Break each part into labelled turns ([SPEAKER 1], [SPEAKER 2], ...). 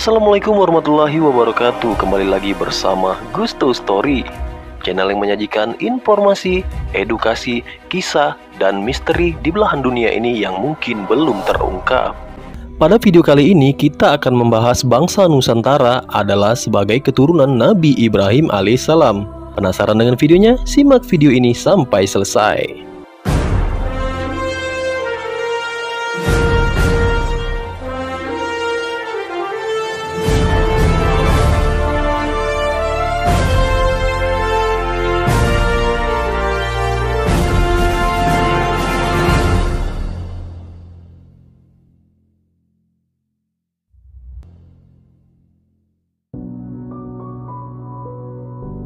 [SPEAKER 1] Assalamualaikum warahmatullahi wabarakatuh. Kembali lagi bersama Gusto Story, channel yang menyajikan informasi, edukasi, kisah, dan misteri di belahan dunia ini yang mungkin belum terungkap. Pada video kali ini kita akan membahas bangsa Nusantara adalah sebagai keturunan Nabi Ibrahim alaihissalam. Penasaran dengan videonya? Simak video ini sampai selesai.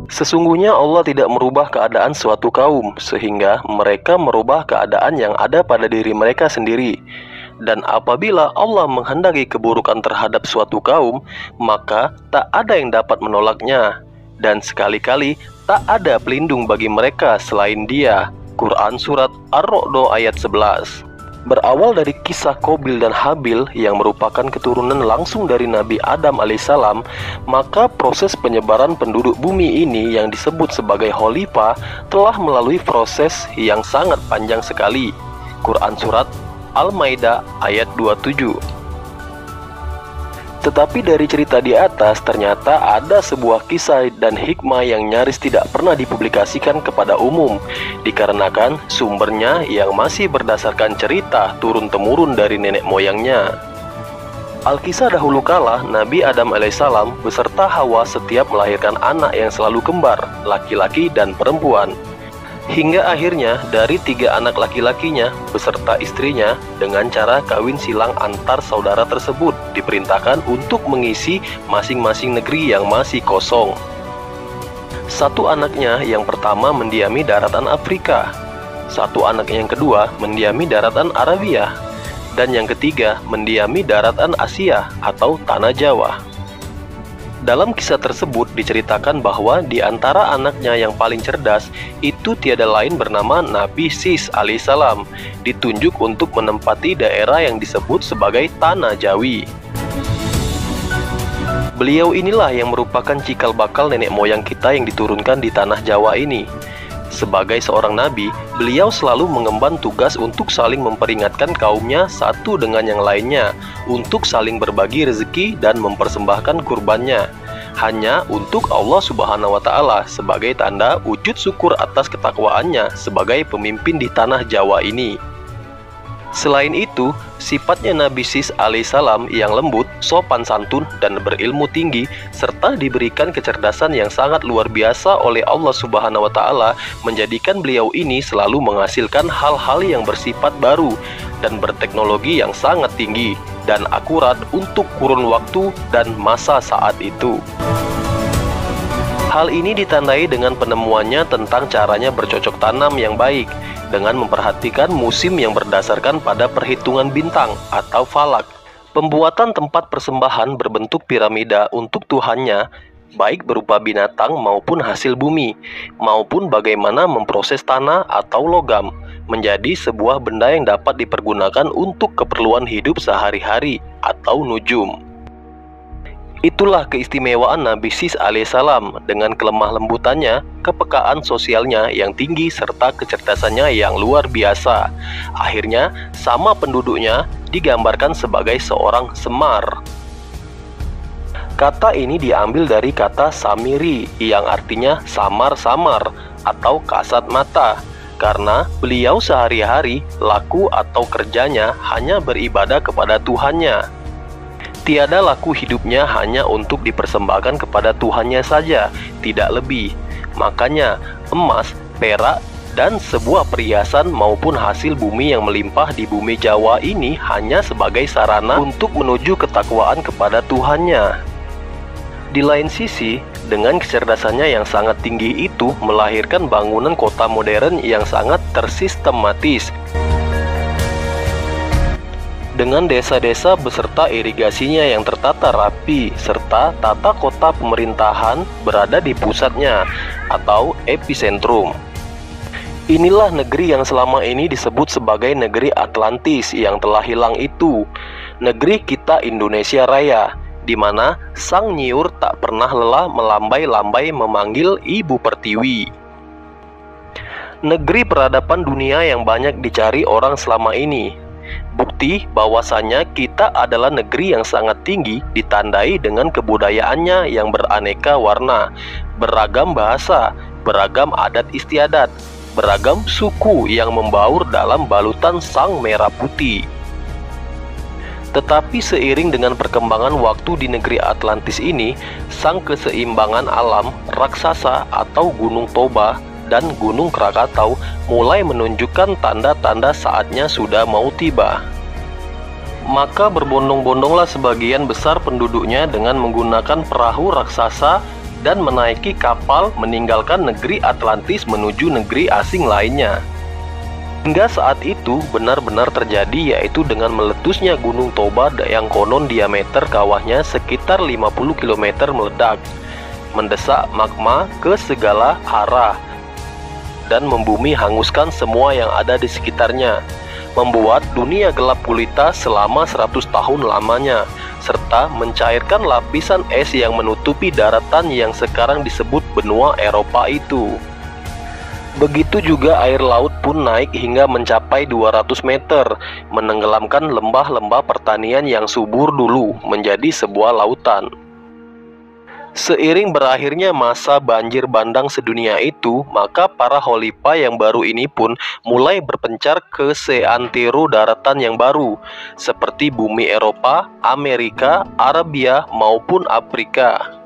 [SPEAKER 1] Sesungguhnya Allah tidak merubah keadaan suatu kaum, sehingga mereka merubah keadaan yang ada pada diri mereka sendiri. Dan apabila Allah menghendaki keburukan terhadap suatu kaum, maka tak ada yang dapat menolaknya. Dan sekali-kali tak ada pelindung bagi mereka selain Dia. Quran Surat Ar-Ra'd ayat 11. Berawal dari kisah Qabil dan Habil yang merupakan keturunan langsung dari Nabi Adam alaihissalam, maka proses penyebaran penduduk bumi ini yang disebut sebagai khalifah telah melalui proses yang sangat panjang sekali. Quran Surat Al-Maidah ayat 27. Tetapi dari cerita di atas ternyata ada sebuah kisah dan hikmah yang nyaris tidak pernah dipublikasikan kepada umum, dikarenakan sumbernya yang masih berdasarkan cerita turun-temurun dari nenek moyangnya. Alkisah dahulu kala, Nabi Adam alaihissalam beserta Hawa setiap melahirkan anak yang selalu kembar, laki-laki dan perempuan. Hingga akhirnya dari 3 anak laki-lakinya beserta istrinya dengan cara kawin silang antar saudara tersebut diperintahkan untuk mengisi masing-masing negeri yang masih kosong. Satu anaknya yang pertama mendiami daratan Afrika, satu anak yang kedua mendiami daratan Arabia, dan yang ketiga mendiami daratan Asia atau Tanah Jawa. Dalam kisah tersebut diceritakan bahwa di antara anaknya yang paling cerdas itu tiada lain bernama Nabi Sis alaihissalam, ditunjuk untuk menempati daerah yang disebut sebagai Tanah Jawi. Beliau inilah yang merupakan cikal bakal nenek moyang kita yang diturunkan di Tanah Jawa ini. Sebagai seorang nabi, beliau selalu mengemban tugas untuk saling memperingatkan kaumnya satu dengan yang lainnya, untuk saling berbagi rezeki dan mempersembahkan kurbannya, hanya untuk Allah Subhanahu wa Ta'ala, sebagai tanda wujud syukur atas ketakwaannya sebagai pemimpin di Tanah Jawa ini. Selain itu, sifatnya Nabi Sis alaihissalam yang lembut, sopan santun, dan berilmu tinggi, serta diberikan kecerdasan yang sangat luar biasa oleh Allah Subhanahu wa Ta'ala, menjadikan beliau ini selalu menghasilkan hal-hal yang bersifat baru dan berteknologi yang sangat tinggi dan akurat untuk kurun waktu dan masa saat itu. Hal ini ditandai dengan penemuannya tentang caranya bercocok tanam yang baik, dengan memperhatikan musim yang berdasarkan pada perhitungan bintang atau falak, pembuatan tempat persembahan berbentuk piramida untuk Tuhannya, baik berupa binatang maupun hasil bumi, maupun bagaimana memproses tanah atau logam menjadi sebuah benda yang dapat dipergunakan untuk keperluan hidup sehari-hari atau nujum. Itulah keistimewaan Nabi Sis alaihissalam dengan kelemah lembutannya, kepekaan sosialnya yang tinggi, serta kecerdasannya yang luar biasa. Akhirnya, sama penduduknya digambarkan sebagai seorang semar. Kata ini diambil dari kata samiri yang artinya samar-samar atau kasat mata, karena beliau sehari-hari laku atau kerjanya hanya beribadah kepada Tuhannya. Tiada laku hidupnya hanya untuk dipersembahkan kepada Tuhannya saja, tidak lebih. Makanya emas, perak, dan sebuah perhiasan maupun hasil bumi yang melimpah di bumi Jawa ini hanya sebagai sarana untuk menuju ketakwaan kepada Tuhannya. Di lain sisi, dengan kecerdasannya yang sangat tinggi itu melahirkan bangunan kota modern yang sangat tersistematis, dengan desa-desa beserta irigasinya yang tertata rapi, serta tata kota pemerintahan berada di pusatnya atau epicentrum. Inilah negeri yang selama ini disebut sebagai negeri Atlantis yang telah hilang itu, negeri kita Indonesia Raya, di mana sang nyiur tak pernah lelah melambai-lambai memanggil Ibu Pertiwi. Negeri peradaban dunia yang banyak dicari orang selama ini. Bukti bahwasannya kita adalah negeri yang sangat tinggi ditandai dengan kebudayaannya yang beraneka warna, beragam bahasa, beragam adat istiadat, beragam suku yang membaur dalam balutan sang merah putih. Tetapi seiring dengan perkembangan waktu di negeri Atlantis ini, sang keseimbangan alam, raksasa atau Gunung Toba dan Gunung Krakatau mulai menunjukkan tanda-tanda saatnya sudah mau tiba. Maka berbondong-bondonglah sebagian besar penduduknya dengan menggunakan perahu raksasa dan menaiki kapal meninggalkan negeri Atlantis menuju negeri asing lainnya. Hingga saat itu benar-benar terjadi, yaitu dengan meletusnya Gunung Toba yang konon diameter kawahnya sekitar 50 km meledak, mendesak magma ke segala arah dan membumi hanguskan semua yang ada di sekitarnya, membuat dunia gelap gulita selama 100 tahun lamanya, serta mencairkan lapisan es yang menutupi daratan yang sekarang disebut benua Eropa itu. Begitu juga air laut pun naik hingga mencapai 200 meter, menenggelamkan lembah-lembah pertanian yang subur dulu menjadi sebuah lautan. Seiring berakhirnya masa banjir bandang sedunia itu, maka para Holipa yang baru ini pun mulai berpencar ke seantero daratan yang baru, seperti bumi Eropa, Amerika, Arabia, maupun Afrika.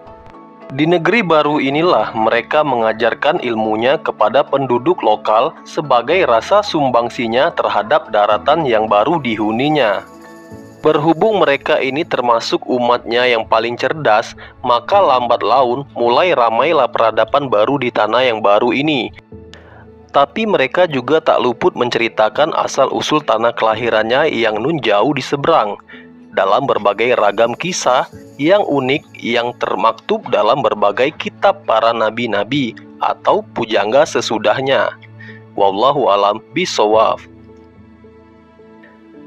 [SPEAKER 1] Di negeri baru inilah mereka mengajarkan ilmunya kepada penduduk lokal sebagai rasa sumbangsinya terhadap daratan yang baru dihuninya. Berhubung mereka ini termasuk umatnya yang paling cerdas, maka lambat laun mulai ramailah peradaban baru di tanah yang baru ini. Tapi mereka juga tak luput menceritakan asal-usul tanah kelahirannya yang nun jauh di seberang, dalam berbagai ragam kisah yang unik yang termaktub dalam berbagai kitab para nabi-nabi atau pujangga sesudahnya. Wallahu alam bishawab.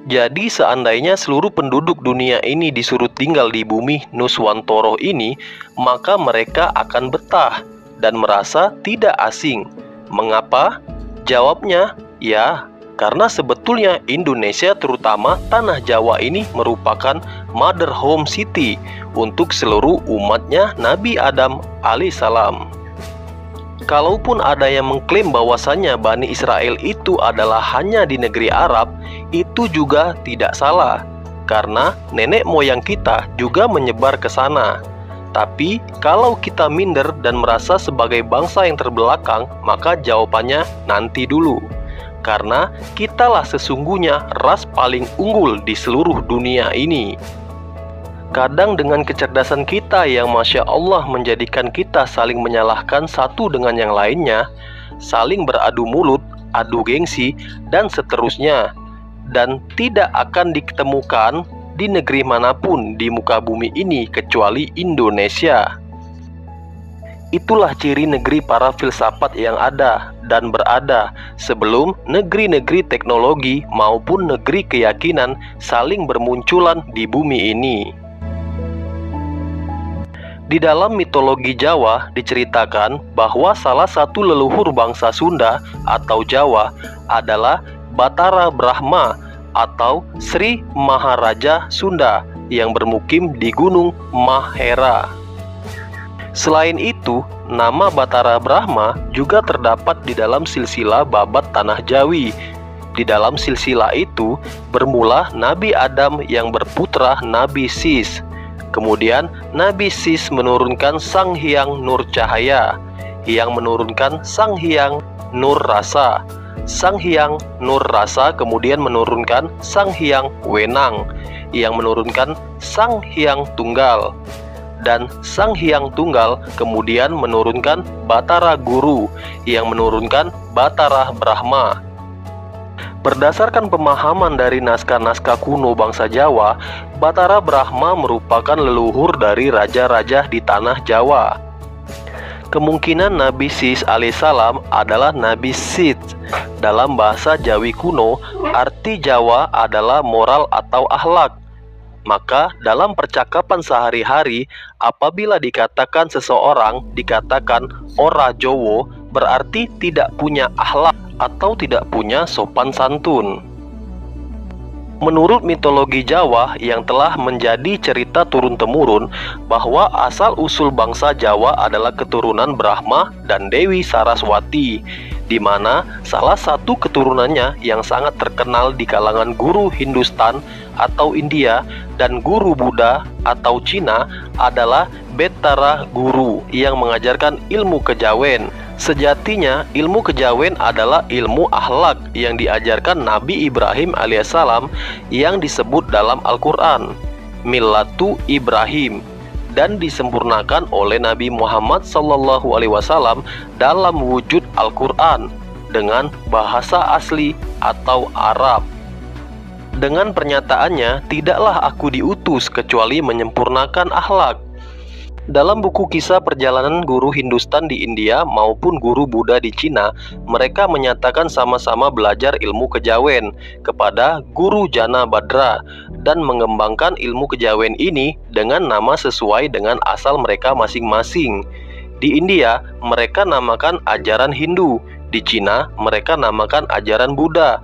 [SPEAKER 1] Jadi seandainya seluruh penduduk dunia ini disuruh tinggal di bumi Nuswantoro ini, maka mereka akan betah dan merasa tidak asing. Mengapa? Jawabnya, ya, karena sebetulnya Indonesia terutama tanah Jawa ini merupakan mother home city untuk seluruh umatnya Nabi Adam alaihissalam. Kalaupun ada yang mengklaim bahwasannya Bani Israel itu adalah hanya di negeri Arab, itu juga tidak salah, karena nenek moyang kita juga menyebar ke sana. Tapi kalau kita minder dan merasa sebagai bangsa yang terbelakang, maka jawabannya nanti dulu. Karena kitalah sesungguhnya ras paling unggul di seluruh dunia ini. Kadang dengan kecerdasan kita yang Masya Allah menjadikan kita saling menyalahkan satu dengan yang lainnya, saling beradu mulut, adu gengsi, dan seterusnya. Dan tidak akan ditemukan di negeri manapun di muka bumi ini kecuali Indonesia. Itulah ciri negeri para filsafat yang ada dan berada sebelum negeri-negeri teknologi maupun negeri keyakinan saling bermunculan di bumi ini. Di dalam mitologi Jawa diceritakan bahwa salah satu leluhur bangsa Sunda atau Jawa adalah Batara Brahma atau Sri Maharaja Sunda yang bermukim di Gunung Mahera. Selain itu, nama Batara Brahma juga terdapat di dalam silsilah babat Tanah Jawi. Di dalam silsilah itu bermula Nabi Adam yang berputra Nabi Sis. Kemudian Nabi Sis menurunkan Sang Hyang Nur Cahaya, yang menurunkan Sang Hyang Nur Rasa. Sang Hyang Nur Rasa kemudian menurunkan Sang Hyang Wenang, yang menurunkan Sang Hyang Tunggal. Dan Sang Hyang Tunggal kemudian menurunkan Batara Guru, yang menurunkan Batara Brahma. Berdasarkan pemahaman dari naskah-naskah kuno bangsa Jawa, Batara Brahma merupakan leluhur dari raja-raja di tanah Jawa. Kemungkinan Nabi Sis alaihissalam adalah Nabi Sid. Dalam bahasa Jawi kuno, arti Jawa adalah moral atau akhlak. Maka dalam percakapan sehari-hari, apabila dikatakan seseorang dikatakan ora Jowo, berarti tidak punya akhlak atau tidak punya sopan santun. Menurut mitologi Jawa yang telah menjadi cerita turun-temurun, bahwa asal-usul bangsa Jawa adalah keturunan Brahma dan Dewi Saraswati, di mana salah satu keturunannya yang sangat terkenal di kalangan guru Hindustan atau India dan guru Buddha atau Cina adalah Betara Guru yang mengajarkan ilmu kejawen. Sejatinya ilmu kejawen adalah ilmu akhlak yang diajarkan Nabi Ibrahim alaihissalam yang disebut dalam Al-Quran Millatu Ibrahim, dan disempurnakan oleh Nabi Muhammad SAW dalam wujud Al-Quran dengan bahasa asli atau Arab. Dengan pernyataannya, tidaklah aku diutus kecuali menyempurnakan akhlak. Dalam buku kisah perjalanan guru Hindustan di India maupun guru Buddha di Cina, mereka menyatakan sama-sama belajar ilmu kejawen kepada guru Jana Badra dan mengembangkan ilmu kejawen ini dengan nama sesuai dengan asal mereka masing-masing. Di India, mereka namakan ajaran Hindu, di Cina, mereka namakan ajaran Buddha,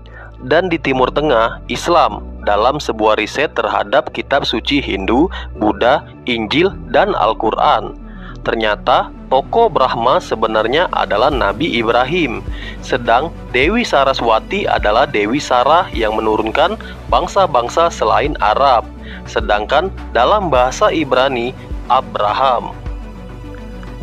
[SPEAKER 1] dan di Timur Tengah, Islam, dalam sebuah riset terhadap kitab suci Hindu, Buddha, Injil, dan Al-Quran. Ternyata tokoh Brahma sebenarnya adalah Nabi Ibrahim, sedang Dewi Saraswati adalah Dewi Sarah yang menurunkan bangsa-bangsa selain Arab, sedangkan dalam bahasa Ibrani, Abraham.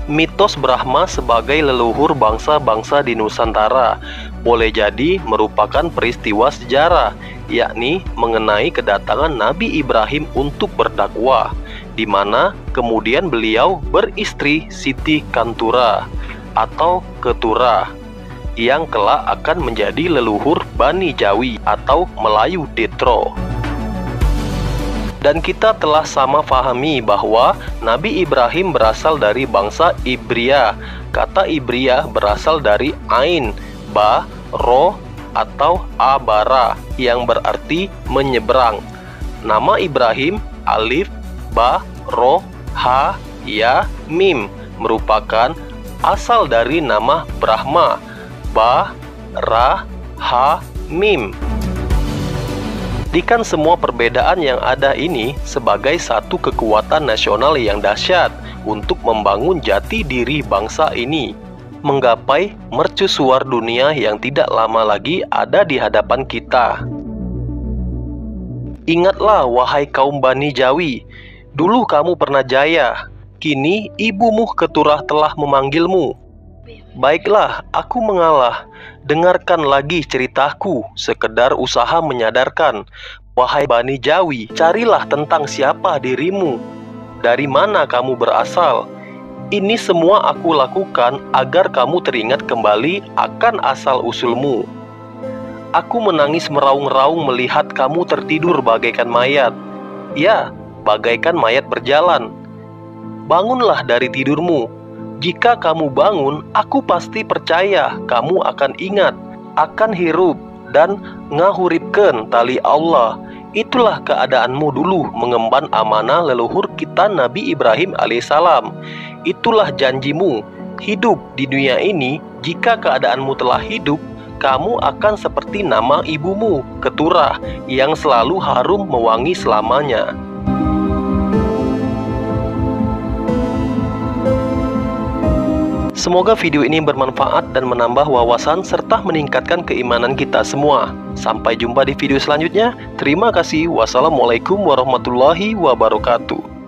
[SPEAKER 1] Mitos Brahma sebagai leluhur bangsa-bangsa di Nusantara boleh jadi merupakan peristiwa sejarah, yakni mengenai kedatangan Nabi Ibrahim untuk berdakwah, di mana kemudian beliau beristri Siti Kantura atau Ketura, yang kelak akan menjadi leluhur Bani Jawi atau Melayu Detro. Dan kita telah sama fahami bahwa Nabi Ibrahim berasal dari bangsa Ibria. Kata Ibria berasal dari Ain, Ba, Ro, atau Abara yang berarti menyeberang. Nama Ibrahim, Alif, Ba, Ro, Ha, Ya, Mim merupakan asal dari nama Brahma, Ba, Ra, Ha, Mim. Jadikan semua perbedaan yang ada ini sebagai satu kekuatan nasional yang dahsyat untuk membangun jati diri bangsa ini, menggapai mercusuar dunia yang tidak lama lagi ada di hadapan kita. Ingatlah wahai kaum Bani Jawi, dulu kamu pernah jaya, kini ibumu Keturah telah memanggilmu. Baiklah, aku mengalah. Dengarkan lagi ceritaku, sekedar usaha menyadarkan. Wahai Bani Jawi, carilah tentang siapa dirimu, dari mana kamu berasal. Ini semua aku lakukan agar kamu teringat kembali akan asal-usulmu. Aku menangis meraung-raung melihat kamu tertidur bagaikan mayat. Ya, bagaikan mayat berjalan. Bangunlah dari tidurmu. Jika kamu bangun, aku pasti percaya kamu akan ingat, akan hirup, dan ngahuripkeun tali Allah. Itulah keadaanmu dulu mengemban amanah leluhur kita Nabi Ibrahim alaihissalam. Itulah janjimu, hidup di dunia ini. Jika keadaanmu telah hidup, kamu akan seperti nama ibumu, Keturah, yang selalu harum mewangi selamanya. Semoga video ini bermanfaat dan menambah wawasan serta meningkatkan keimanan kita semua. Sampai jumpa di video selanjutnya. Terima kasih. Wassalamualaikum warahmatullahi wabarakatuh.